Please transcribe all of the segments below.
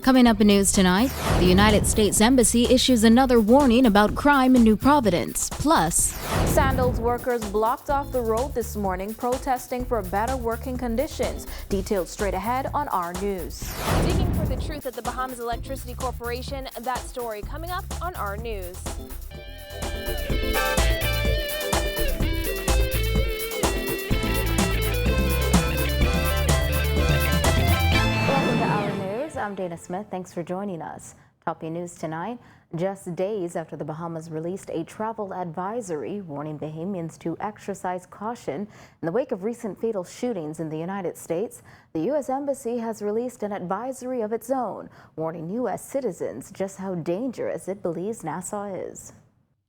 Coming up in news tonight, the United States Embassy issues another warning about crime in New Providence. Plus, Sandals workers blocked off the road this morning protesting for better working conditions. Detailed straight ahead on our news. Digging for the truth at the Bahamas Electricity Corporation. That story coming up on our news. welcome to our news. I'm Dana Smith. Thanks for joining us. Topping news tonight, just days after the Bahamas released a travel advisory warning Bahamians to exercise caution in the wake of recent fatal shootings in the United States, the U.S. Embassy has released an advisory of its own, warning U.S. citizens just how dangerous it believes Nassau is.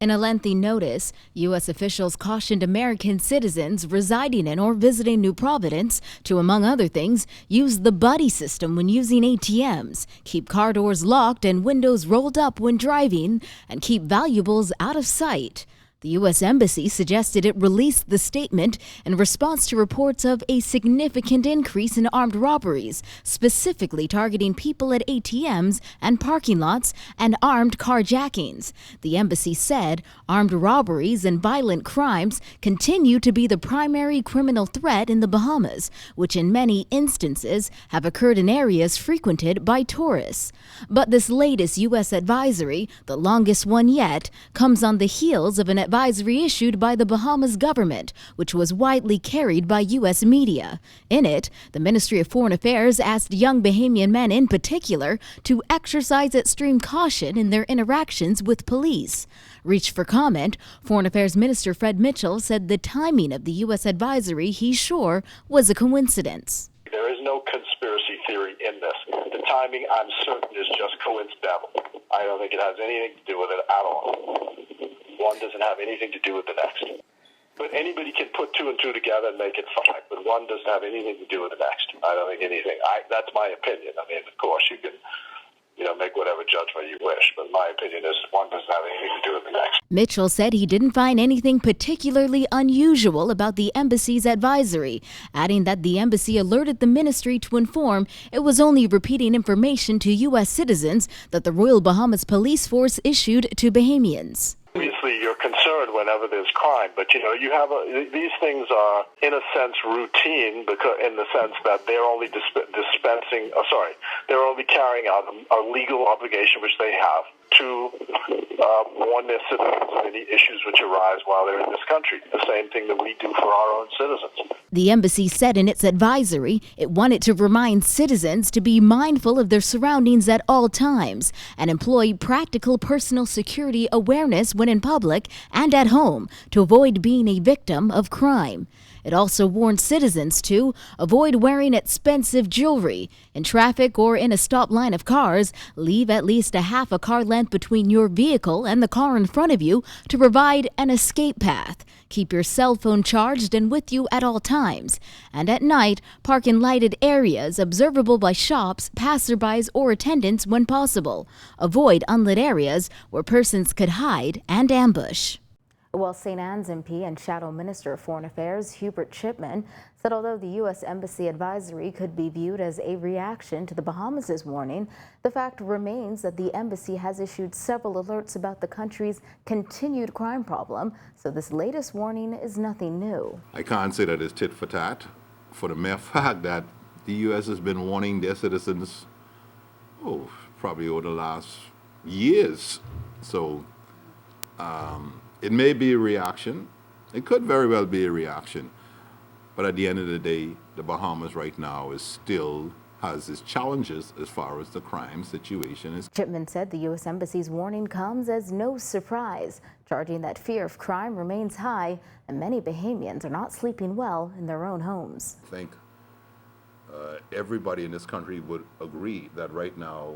In a lengthy notice, U.S. officials cautioned American citizens residing in or visiting New Providence to, among other things, use the buddy system when using ATMs, keep car doors locked and windows rolled up when driving, and keep valuables out of sight. The U.S. Embassy suggested it released the statement in response to reports of a significant increase in armed robberies, specifically targeting people at ATMs and parking lots, and armed carjackings. The embassy said armed robberies and violent crimes continue to be the primary criminal threat in the Bahamas, which in many instances have occurred in areas frequented by tourists. But this latest U.S. advisory, the longest one yet, comes on the heels of an advisory issued by the Bahamas government, which was widely carried by U.S. media. In it, the Ministry of Foreign Affairs asked young Bahamian men in particular to exercise extreme caution in their interactions with police. Reached for comment, Foreign Affairs Minister Fred Mitchell said the timing of the U.S. advisory, he's sure, was a coincidence. There is no conspiracy theory in this. The timing, I'm certain, is just coincidental. I don't think it has anything to do with it at all. One doesn't have anything to do with the next. But anybody can put two and two together and make it five, but one doesn't have anything to do with the next. I don't think anything. That's my opinion. I mean, of course, you can make whatever judgment you wish, but my opinion is one doesn't have anything to do with the next. Mitchell said he didn't find anything particularly unusual about the embassy's advisory, adding that the embassy alerted the ministry to inform it was only repeating information to U.S. citizens that the Royal Bahamas Police Force issued to Bahamians. Obviously, you're concerned whenever there's crime, but you have these things are in a sense routine, because in the sense that they're only they're only carrying out a legal obligation which they have to warn their citizens of any issues which arise while they're in this country. The same thing that we do for our own citizens. The embassy said in its advisory it wanted to remind citizens to be mindful of their surroundings at all times and employ practical personal security awareness when in public and at home to avoid being a victim of crime. It also warned citizens to avoid wearing expensive jewelry. In traffic or in a stopped line of cars, leave at least a half a car length between your vehicle and the car in front of you to provide an escape path. Keep your cell phone charged and with you at all times. And at night, park in lighted areas observable by shops, passerbys, or attendants when possible. Avoid unlit areas where persons could hide and ambush. Well, St. Anne's MP and Shadow Minister of Foreign Affairs Hubert Chipman said although the U.S. Embassy advisory could be viewed as a reaction to the Bahamas' warning, the fact remains that the embassy has issued several alerts about the country's continued crime problem, so this latest warning is nothing new. I can't say that it's tit for tat for the mere fact that the U.S. has been warning their citizens, probably over the last years. So, it may be a reaction. It could very well be a reaction. But at the end of the day, the Bahamas right now still has its challenges as far as the crime situation is. Chipman said the U.S. Embassy's warning comes as no surprise, charging that fear of crime remains high and many Bahamians are not sleeping well in their own homes. I think everybody in this country would agree that right now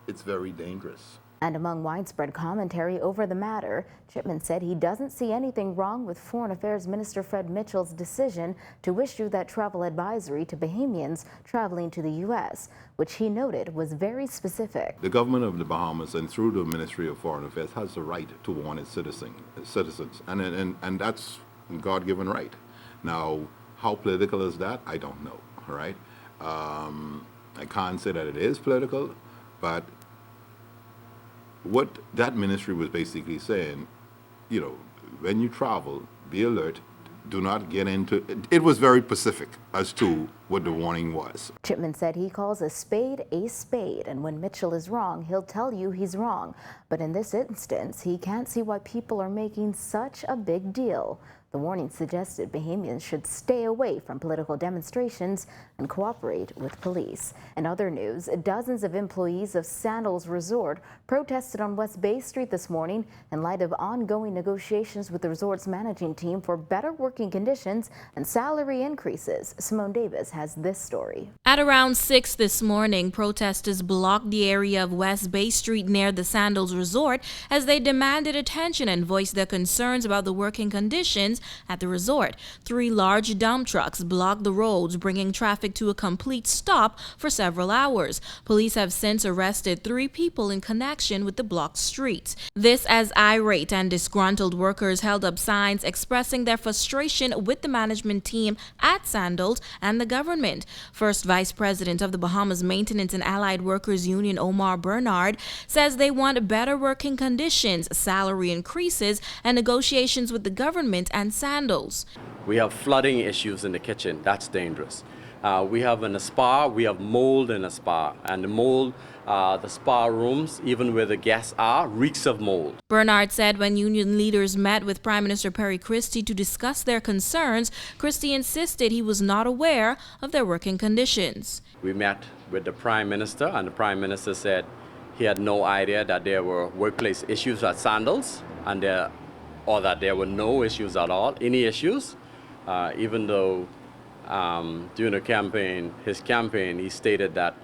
it's very dangerous. And among widespread commentary over the matter, Chipman said he doesn't see anything wrong with Foreign Affairs Minister Fred Mitchell's decision to issue that travel advisory to Bahamians traveling to the U.S., which he noted was very specific. The government of the Bahamas and through the Ministry of Foreign Affairs has the right to warn its citizens, and that's a God-given right. Now, how political is that? I don't know, all right? I can't say that it is political, but what that ministry was basically saying, you know, when you travel, be alert, do not get into it. Was very specific as to what the warning was. Chipman said he calls a spade, and when Mitchell is wrong, he'll tell you he's wrong. But in this instance, he can't see why people are making such a big deal. The warning suggested Bahamians should stay away from political demonstrations and cooperate with police. In other news, dozens of employees of Sandals Resort protested on West Bay Street this morning in light of ongoing negotiations with the resort's managing team for better working conditions and salary increases. Simone Davis has this story. At around 6 this morning, protesters blocked the area of West Bay Street near the Sandals Resort as they demanded attention and voiced their concerns about the working conditions at the resort. 3 large dump trucks blocked the roads, bringing traffic to a complete stop for several hours. Police have since arrested 3 people in connection with the blocked streets. This as irate and disgruntled workers held up signs expressing their frustration with the management team at Sandals and the government. First Vice President of the Bahamas Maintenance and Allied Workers Union, Omar Bernard, says they want better working conditions, salary increases, and negotiations with the government and Sandals. We have flooding issues in the kitchen. That's dangerous. We have in a spa, we have mold in a spa, and the mold, the spa rooms, even where the guests are, reeks of mold. Bernard said when union leaders met with Prime Minister Perry Christie to discuss their concerns, Christie insisted he was not aware of their working conditions. We met with the Prime Minister, and the Prime Minister said he had no idea that there were workplace issues at Sandals, and or that there were no issues at all, any issues, even though during the campaign, his campaign, he stated that,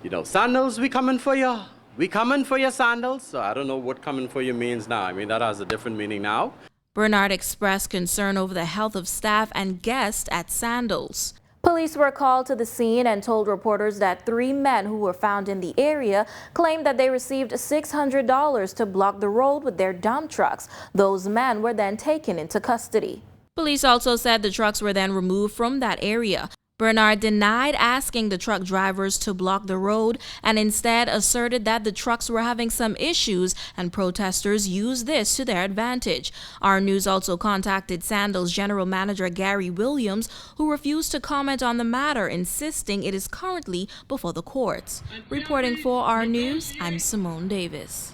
you know, Sandals, we coming for you. We coming for you, Sandals. So I don't know what coming for you means now. I mean, that has a different meaning now. Bernard expressed concern over the health of staff and guests at Sandals. Police were called to the scene and told reporters that 3 men who were found in the area claimed that they received $600 to block the road with their dump trucks. Those men were then taken into custody. Police also said the trucks were then removed from that area. Bernard denied asking the truck drivers to block the road and instead asserted that the trucks were having some issues and protesters used this to their advantage. Our news also contacted Sandals General Manager Gary Williams, who refused to comment on the matter, insisting it is currently before the courts. Reporting for Our News, I'm Simone Davis.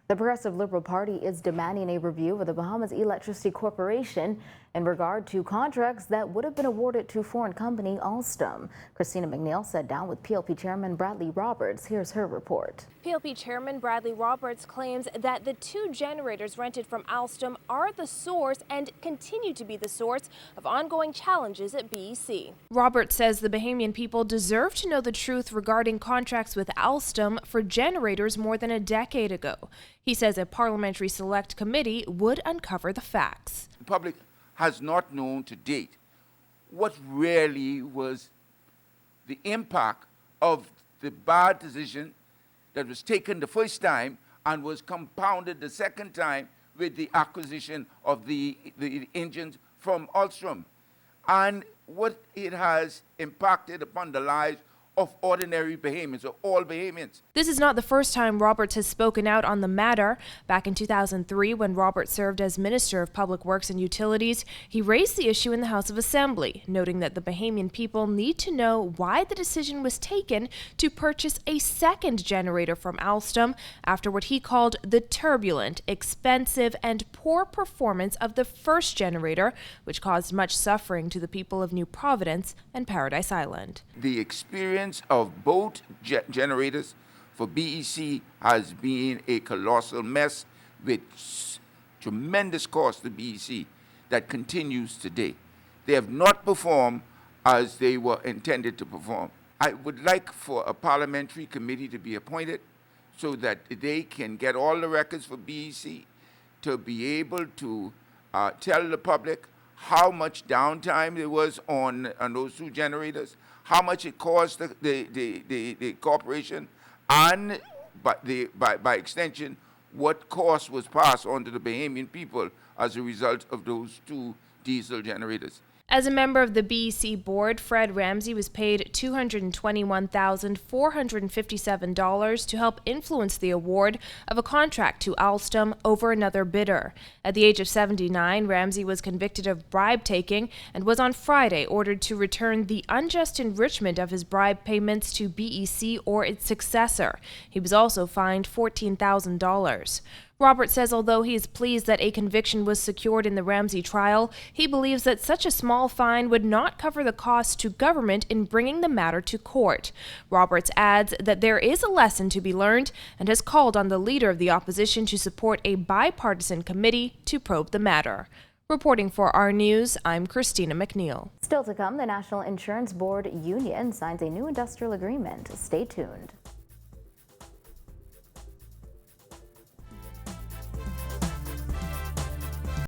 The Progressive Liberal Party is demanding a review of the Bahamas Electricity Corporation in regard to contracts that would have been awarded to foreign company Alstom. Christina McNeil sat down with PLP Chairman Bradley Roberts. Here's her report. PLP Chairman Bradley Roberts claims that the 2 generators rented from Alstom are the source and continue to be the source of ongoing challenges at BEC. Roberts says the Bahamian people deserve to know the truth regarding contracts with Alstom for generators more than a decade ago. He says a parliamentary select committee would uncover the facts. The public has not known to date what really was the impact of the bad decision that was taken the first time and was compounded the second time with the acquisition of the engines from Alstom, and what it has impacted upon the lives of ordinary Bahamians, or all Bahamians. This is not the first time Roberts has spoken out on the matter. Back in 2003, when Roberts served as Minister of Public Works and Utilities, he raised the issue in the House of Assembly, noting that the Bahamian people need to know why the decision was taken to purchase a second generator from Alstom after what he called the turbulent, expensive, and poor performance of the first generator, which caused much suffering to the people of New Providence and Paradise Island. The experience of both generators for BEC has been a colossal mess with tremendous cost to BEC that continues today. They have not performed as they were intended to perform. I would like for a parliamentary committee to be appointed so that they can get all the records for BEC to be able to tell the public how much downtime there was on those 2 generators, how much it cost the corporation, and by extension, what cost was passed on to the Bahamian people as a result of those 2 diesel generators. As a member of the BEC board, Fred Ramsey was paid $221,457 to help influence the award of a contract to Alstom over another bidder. At the age of 79, Ramsey was convicted of bribe taking and was on Friday ordered to return the unjust enrichment of his bribe payments to BEC or its successor. He was also fined $14,000. Robert says although he is pleased that a conviction was secured in the Ramsey trial, he believes that such a small fine would not cover the costs to government in bringing the matter to court. Roberts adds that there is a lesson to be learned and has called on the leader of the opposition to support a bipartisan committee to probe the matter. Reporting for our news, I'm Christina McNeil. Still to come, the National Insurance Board Union signs a new industrial agreement. Stay tuned.